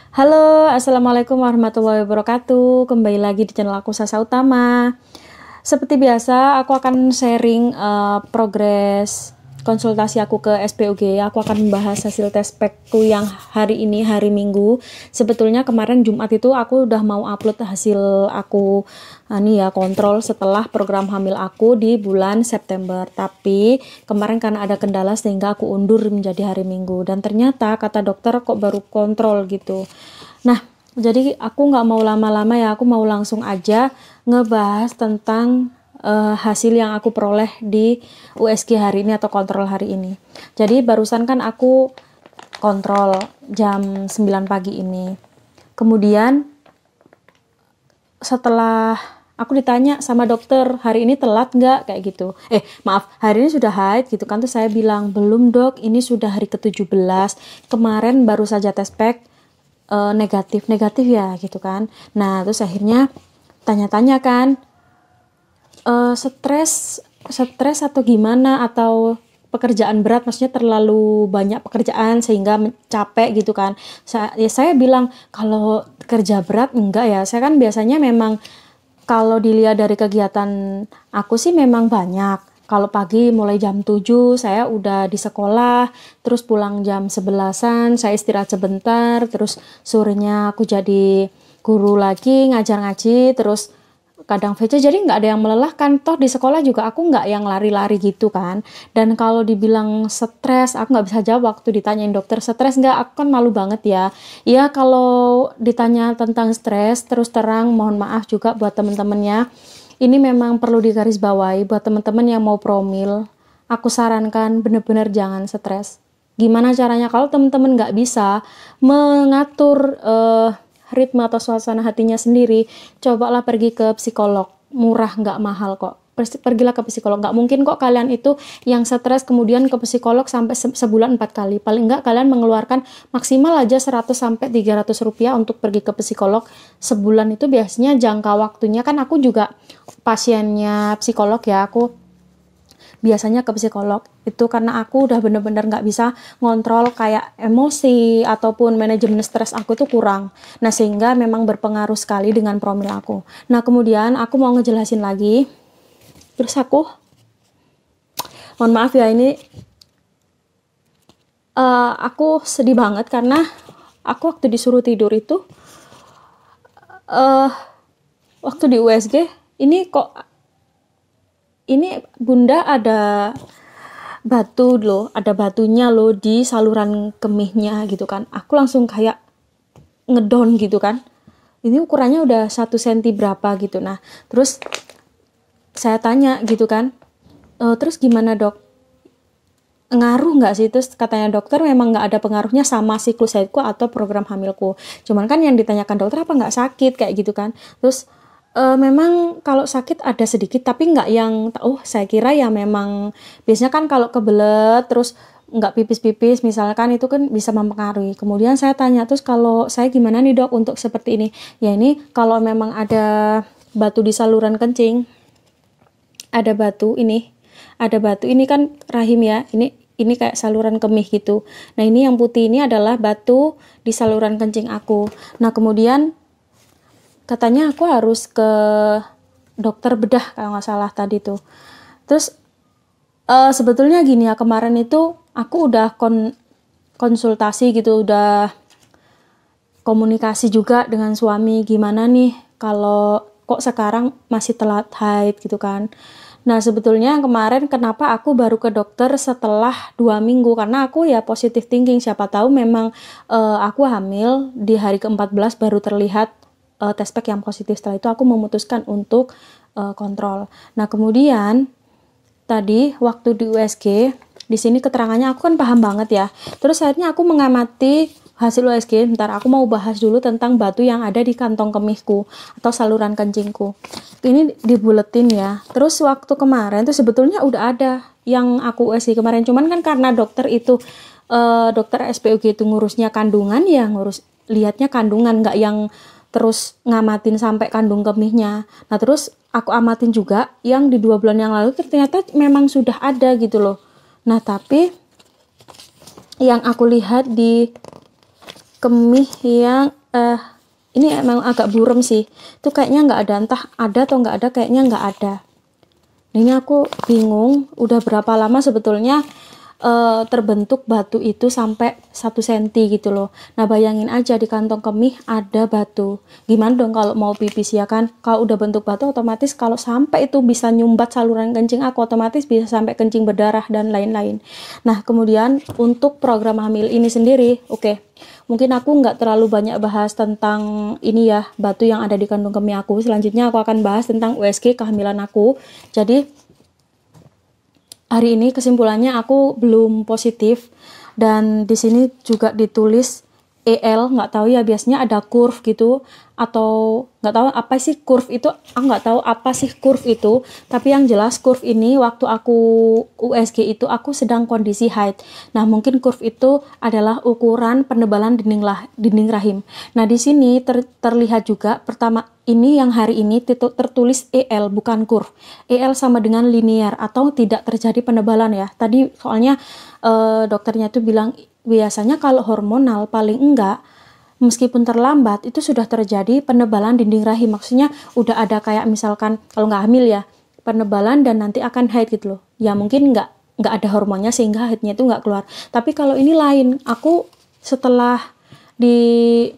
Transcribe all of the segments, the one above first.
Halo, Assalamualaikum warahmatullahi wabarakatuh. Kembali lagi di channel aku Sasa Utama. Seperti biasa, aku akan sharing progres konsultasi aku ke SPOG. Aku akan membahas hasil tes spekku yang hari ini, hari Minggu. Sebetulnya kemarin Jumat itu aku udah mau upload hasil aku kontrol setelah program hamil aku di bulan September. Tapi kemarin karena ada kendala sehingga aku undur menjadi hari Minggu. Dan ternyata kata dokter kok baru kontrol gitu. Nah, jadi aku nggak mau lama-lama ya, aku mau langsung aja ngebahas tentang hasil yang aku peroleh di USG hari ini atau kontrol hari ini. Jadi barusan kan aku kontrol jam 9 pagi ini. Kemudian setelah aku ditanya sama dokter, hari ini telat nggak? Kayak gitu. Maaf, hari ini sudah haid gitu kan. Terus saya bilang, belum dok, ini sudah hari ke-17. Kemarin baru saja tes pack negatif ya gitu kan. Nah, terus akhirnya tanya-tanya kan, stres atau gimana, atau pekerjaan berat, maksudnya terlalu banyak pekerjaan sehingga capek gitu kan. Saya bilang kalau kerja berat enggak ya, saya kan biasanya memang kalau dilihat dari kegiatan aku sih memang banyak. Kalau pagi mulai jam 7 saya udah di sekolah, terus pulang jam 11-an, saya istirahat sebentar, terus sorenya aku jadi guru lagi, ngajar ngaji, terus kadang VC, jadi nggak ada yang melelahkan. Toh di sekolah juga aku nggak yang lari-lari gitu kan. Dan kalau dibilang stres, aku nggak bisa jawab waktu ditanyain dokter stres nggak, aku kan malu banget ya. Ya kalau ditanya tentang stres, terus terang mohon maaf juga buat temen-temennya. Ini memang perlu digarisbawahi buat teman-teman yang mau promil. Aku sarankan bener-bener jangan stres. Gimana caranya kalau teman-teman nggak bisa mengatur ritme atau suasana hatinya sendiri, cobalah pergi ke psikolog. Murah, nggak mahal kok. Pergilah ke psikolog. Nggak mungkin kok kalian itu yang stres kemudian ke psikolog sampai sebulan 4 kali. Paling nggak kalian mengeluarkan maksimal aja 100 sampai 300 rupiah untuk pergi ke psikolog. Sebulan itu biasanya jangka waktunya, kan aku juga pasiennya psikolog ya, aku biasanya ke psikolog itu karena aku udah bener-bener nggak bisa ngontrol kayak emosi ataupun manajemen stres aku tuh kurang. Nah sehingga memang berpengaruh sekali dengan promil aku. Nah kemudian aku mau ngejelasin lagi, terus aku mohon maaf ya, ini aku sedih banget karena aku waktu disuruh tidur itu waktu di USG ini bunda ada ada batunya loh di saluran kemihnya gitu kan. Aku langsung kayak ngedon gitu kan. Ini ukurannya udah 1 cm berapa gitu. Nah, terus saya tanya gitu kan, terus gimana dok? Ngaruh nggak sih? Terus katanya dokter memang nggak ada pengaruhnya sama siklus haidku atau program hamilku. Cuman kan yang ditanyakan dokter apa nggak sakit kayak gitu kan. Terus memang kalau sakit ada sedikit, tapi nggak yang, saya kira ya memang biasanya kan kalau kebelet terus nggak pipis-pipis misalkan itu kan bisa mempengaruhi. Kemudian saya tanya, terus kalau saya gimana nih dok untuk seperti ini? Ya ini kalau memang ada batu di saluran kencing, ada batu ini kan rahim ya, ini kayak saluran kemih gitu. Nah ini yang putih ini adalah batu di saluran kencing aku. Nah kemudian katanya aku harus ke dokter bedah kalau nggak salah tadi tuh. Terus sebetulnya gini ya, kemarin itu aku udah konsultasi gitu, udah komunikasi juga dengan suami, gimana nih kalau kok sekarang masih telat haid gitu kan. Nah sebetulnya kemarin kenapa aku baru ke dokter setelah 2 minggu, karena aku ya positive thinking, siapa tahu memang aku hamil di hari ke-14 baru terlihat tes pack yang positif. Setelah itu aku memutuskan untuk kontrol. Nah kemudian tadi waktu di USG, di sini keterangannya aku kan paham banget ya. Terus akhirnya aku mengamati hasil USG. Bentar, aku mau bahas dulu tentang batu yang ada di kantong kemihku atau saluran kencingku. Ini dibuletin ya. Terus waktu kemarin tuh sebetulnya udah ada yang aku USG kemarin. Cuman kan karena dokter itu dokter SPOG itu ngurusnya kandungan ya, ngurus lihatnya kandungan, nggak yang terus ngamatin sampai kandung kemihnya. Nah terus aku amatin juga yang di 2 bulan yang lalu, ternyata memang sudah ada gitu loh. Nah tapi yang aku lihat di kemih yang ini emang agak buram sih. Itu kayaknya nggak ada, entah ada atau nggak ada, kayaknya nggak ada. Ini aku bingung, udah berapa lama sebetulnya terbentuk batu itu sampai 1 senti gitu loh. Nah bayangin aja di kantong kemih ada batu. Gimana dong kalau mau pipis ya kan? Kalau udah bentuk batu otomatis kalau sampai itu bisa nyumbat saluran kencing aku, otomatis bisa sampai kencing berdarah dan lain-lain. Nah kemudian untuk program hamil ini sendiri, oke. Mungkin aku nggak terlalu banyak bahas tentang ini ya, batu yang ada di kantong kemih aku. Selanjutnya aku akan bahas tentang USG kehamilan aku. Jadi hari ini kesimpulannya aku belum positif, dan di sini juga ditulis EL, nggak tahu ya, biasanya ada curve gitu, atau nggak tahu apa sih curve itu, aku nggak tahu apa sih curve itu, tapi yang jelas curve ini waktu aku USG itu aku sedang kondisi haid. Nah mungkin curve itu adalah ukuran penebalan dinding rahim. Nah di sini terlihat juga pertama ini yang hari ini tertulis EL bukan curve. EL sama dengan linear atau tidak terjadi penebalan ya. Tadi soalnya dokternya tuh bilang biasanya kalau hormonal paling enggak meskipun terlambat itu sudah terjadi penebalan dinding rahim, maksudnya udah ada kayak misalkan kalau nggak hamil ya penebalan dan nanti akan haid gitu loh ya, mungkin nggak ada hormonnya sehingga haidnya itu nggak keluar. Tapi kalau ini lain, aku setelah di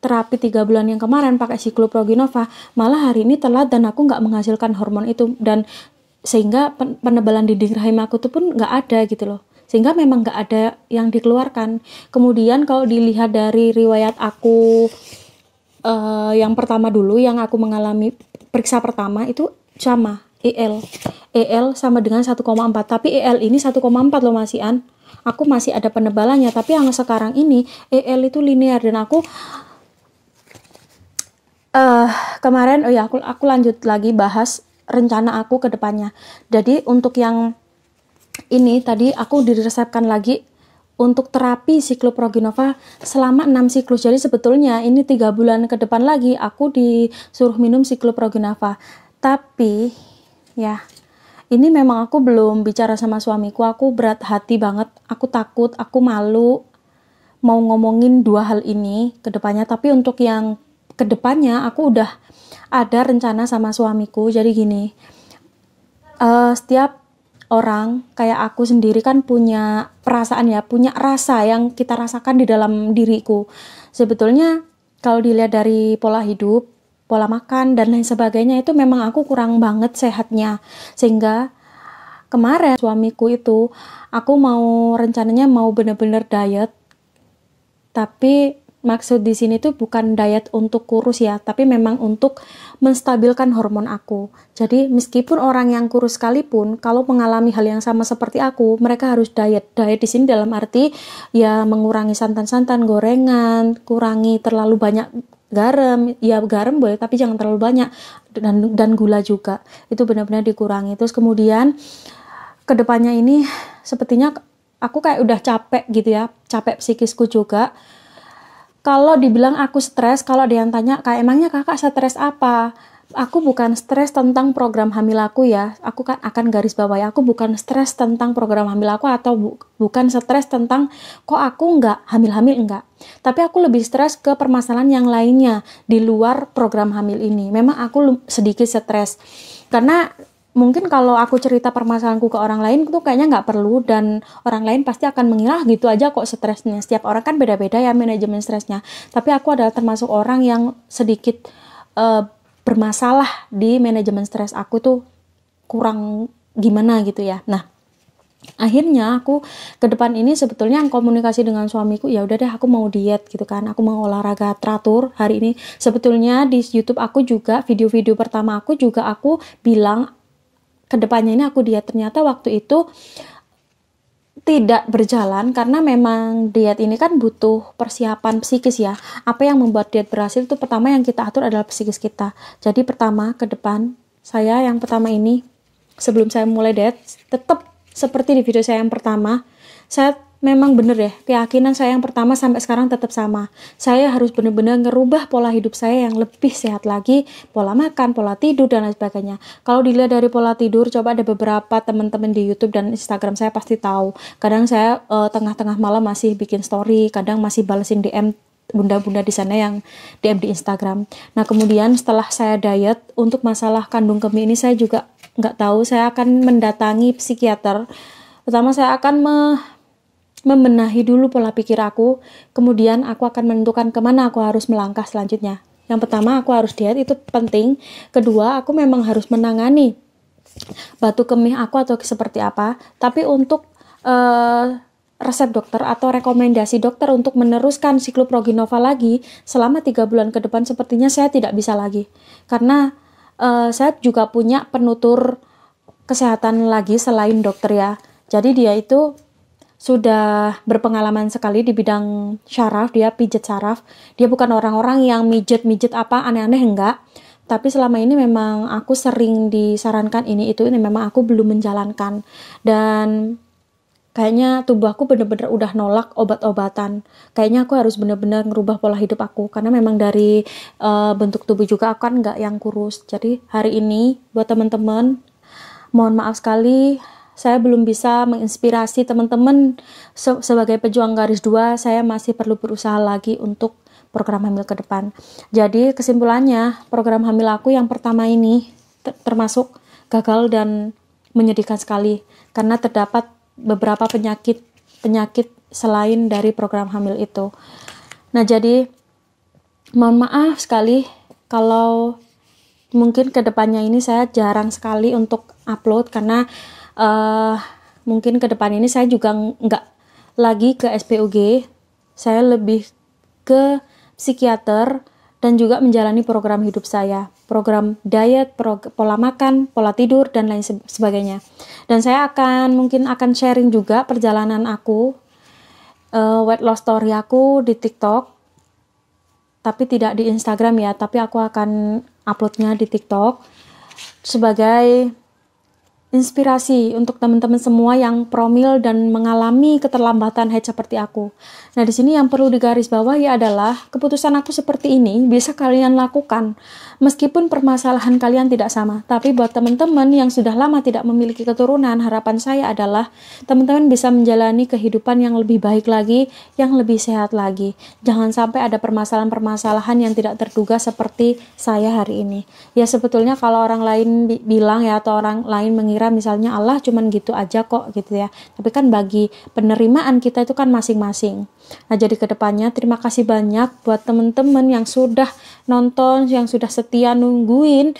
terapi 3 bulan yang kemarin pakai Cycloproginova malah hari ini telat dan aku nggak menghasilkan hormon itu, dan sehingga penebalan dinding rahim aku tuh pun nggak ada gitu loh, sehingga memang nggak ada yang dikeluarkan. Kemudian kalau dilihat dari riwayat aku yang pertama dulu, yang aku mengalami periksa pertama itu sama EL sama dengan 1,4, tapi EL ini 1,4 loh masihan, aku masih ada penebalannya. Tapi yang sekarang ini EL itu linear, dan aku kemarin aku lanjut lagi bahas rencana aku ke depannya. Jadi untuk yang ini tadi aku diresepkan lagi untuk terapi Cycloproginova selama 6 siklus. Jadi sebetulnya ini 3 bulan ke depan lagi aku disuruh minum Cycloproginova. Tapi ya ini memang aku belum bicara sama suamiku, aku berat hati banget, aku takut, aku malu mau ngomongin 2 hal ini ke depannya. Tapi untuk yang ke depannya aku udah ada rencana sama suamiku. Jadi gini, setiap orang kayak aku sendiri kan punya perasaan ya, punya rasa yang kita rasakan di dalam diriku. Sebetulnya kalau dilihat dari pola hidup, pola makan dan lain sebagainya, itu memang aku kurang banget sehatnya. Sehingga kemarin suamiku itu aku rencananya mau bener-bener diet. Tapi maksud di sini tuh bukan diet untuk kurus ya, tapi memang untuk menstabilkan hormon aku. Jadi meskipun orang yang kurus sekalipun, kalau mengalami hal yang sama seperti aku, mereka harus diet. Diet di sini dalam arti ya mengurangi santan-santan, gorengan, kurangi terlalu banyak garam. Ya garam boleh, tapi jangan terlalu banyak, dan gula juga. Itu benar-benar dikurangi. Terus kemudian kedepannya ini sepertinya aku kayak udah capek gitu ya, capek psikisku juga. Kalau dibilang aku stres, kalau ada yang tanya, kayak emangnya kakak stres apa? Aku bukan stres tentang program hamil aku ya. Aku kan akan garis bawahi, aku bukan stres tentang program hamil aku, atau bukan stres tentang kok aku nggak hamil-hamil, enggak. Tapi aku lebih stres ke permasalahan yang lainnya di luar program hamil ini. Memang aku sedikit stres karena mungkin kalau aku cerita permasalahanku ke orang lain itu kayaknya nggak perlu, dan orang lain pasti akan mengira gitu aja kok stresnya. Setiap orang kan beda-beda ya manajemen stresnya. Tapi aku adalah termasuk orang yang sedikit bermasalah di manajemen stres aku tuh, kurang gimana gitu ya. Nah akhirnya aku ke depan ini sebetulnya yang komunikasi dengan suamiku, ya udah deh aku mau diet gitu kan, aku mau olahraga teratur hari ini. Sebetulnya di YouTube aku juga video-video pertama aku juga aku bilang kedepannya ini aku diet. Ternyata waktu itu tidak berjalan karena memang diet ini kan butuh persiapan psikis ya. Apa yang membuat diet berhasil itu pertama yang kita atur adalah psikis kita. Jadi pertama ke depan saya yang pertama ini, sebelum saya mulai diet, tetap seperti di video saya yang pertama, saya memang bener ya, keyakinan saya yang pertama sampai sekarang tetap sama. Saya harus benar-benar ngerubah pola hidup saya yang lebih sehat lagi, pola makan, pola tidur, dan lain sebagainya. Kalau dilihat dari pola tidur, coba ada beberapa teman-teman di YouTube dan Instagram saya pasti tahu. Kadang saya tengah-tengah malam masih bikin story, kadang masih balesin DM bunda-bunda di sana yang DM di Instagram. Nah, kemudian setelah saya diet, untuk masalah kandung kemih ini saya juga nggak tahu, saya akan mendatangi psikiater. Pertama saya akan membenahi dulu pola pikir aku, kemudian aku akan menentukan kemana aku harus melangkah selanjutnya. Yang pertama, aku harus diet, itu penting. Kedua, aku memang harus menangani batu kemih aku atau seperti apa, tapi untuk resep dokter atau rekomendasi dokter untuk meneruskan Cycloproginova lagi selama 3 bulan ke depan sepertinya saya tidak bisa lagi, karena saya juga punya penutur kesehatan lagi selain dokter ya. Jadi dia itu sudah berpengalaman sekali di bidang syaraf, dia pijat syaraf. Dia bukan orang-orang yang mijet-mijet apa aneh-aneh, enggak. Tapi selama ini memang aku sering disarankan ini memang aku belum menjalankan. Dan kayaknya tubuh aku bener-bener udah nolak obat-obatan. Kayaknya aku harus bener-bener ngerubah pola hidup aku, karena memang dari bentuk tubuh juga aku kan nggak yang kurus. Jadi hari ini buat teman-teman, mohon maaf sekali saya belum bisa menginspirasi teman-teman. Sebagai pejuang garis 2, saya masih perlu berusaha lagi untuk program hamil ke depan. Jadi kesimpulannya, program hamil aku yang pertama ini termasuk gagal dan menyedihkan sekali, karena terdapat beberapa penyakit selain dari program hamil itu. Nah, jadi mohon maaf sekali kalau mungkin kedepannya ini saya jarang sekali untuk upload, karena mungkin kedepan ini saya juga nggak lagi ke SPOG, saya lebih ke psikiater dan juga menjalani program hidup saya, program diet, pola makan, pola tidur, dan lain sebagainya. Dan saya mungkin akan sharing juga perjalanan aku, weight loss story aku di TikTok, tapi tidak di Instagram ya, tapi aku akan uploadnya di TikTok sebagai inspirasi untuk teman-teman semua yang promil dan mengalami keterlambatan haid seperti aku. Nah, di sini yang perlu digarisbawahi adalah keputusan aku seperti ini bisa kalian lakukan meskipun permasalahan kalian tidak sama. Tapi buat teman-teman yang sudah lama tidak memiliki keturunan, harapan saya adalah teman-teman bisa menjalani kehidupan yang lebih baik lagi, yang lebih sehat lagi. Jangan sampai ada permasalahan-permasalahan yang tidak terduga seperti saya hari ini. Ya, sebetulnya kalau orang lain bilang ya, atau orang lain mengira misalnya Allah cuman gitu aja kok gitu ya, tapi kan bagi penerimaan kita itu kan masing-masing. Nah, jadi kedepannya terima kasih banyak buat temen-temen yang sudah nonton, yang sudah setia nungguin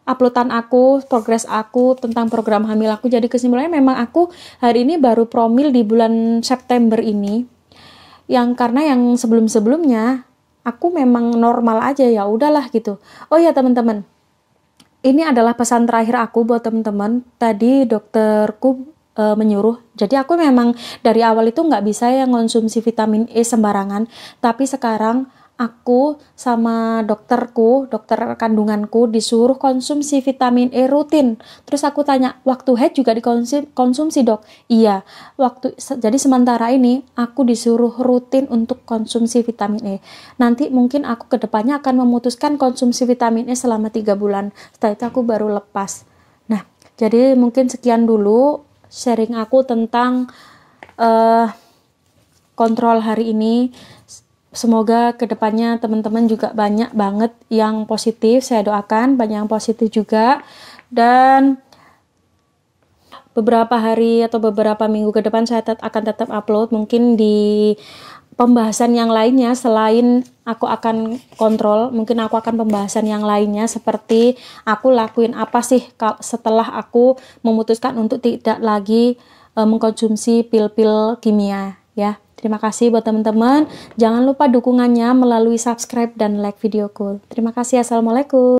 uploadan aku, progres aku tentang program hamil aku. Jadi kesimpulannya memang aku hari ini baru promil di bulan September ini, yang karena yang sebelum-sebelumnya aku memang normal aja, ya udahlah gitu. Oh ya teman-teman, ini adalah pesan terakhir aku buat teman-teman. Tadi dokterku menyuruh, jadi aku memang dari awal itu nggak bisa ya konsumsi vitamin E sembarangan, tapi sekarang aku sama dokterku, dokter kandunganku disuruh konsumsi vitamin E rutin. Terus aku tanya, waktu haid juga dikonsumsi dok? Iya, jadi sementara ini aku disuruh rutin untuk konsumsi vitamin E. Nanti mungkin aku kedepannya akan memutuskan konsumsi vitamin E selama 3 bulan. Setelah itu aku baru lepas. Nah, jadi mungkin sekian dulu sharing aku tentang kontrol hari ini. Semoga kedepannya teman-teman juga banyak banget yang positif, saya doakan banyak yang positif juga. Dan beberapa hari atau beberapa minggu ke depan saya akan tetap upload, mungkin di pembahasan yang lainnya selain aku akan kontrol, mungkin aku akan pembahasan yang lainnya seperti aku lakuin apa sih setelah aku memutuskan untuk tidak lagi mengkonsumsi pil-pil kimia ya. Terima kasih buat teman-teman. Jangan lupa dukungannya melalui subscribe dan like videoku. Terima kasih. Assalamualaikum.